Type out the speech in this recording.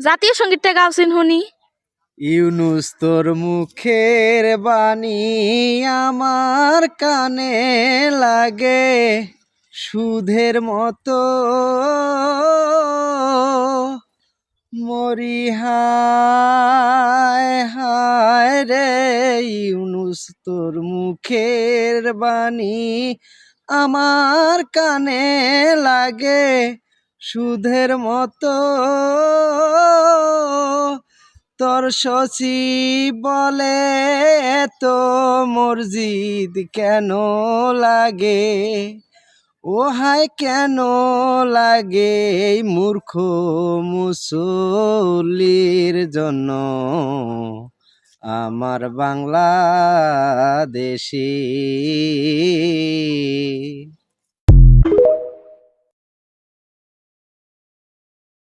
জাতীয় সঙ্গীতটা গাওছেন হনি। ইউনুস তোর মুখের বাণী আমার কানে লাগে সুধের মতো মরি হায় হায় রে ইউনুস তোর মুখের বাণী আমার কানে লাগে সুধের মতো তোর শশী বলে তো মসজিদ কেন লাগে ও হায় কেন লাগে এই মূর্খ মুসল্লির জন্য আমার বাংলাদেশে।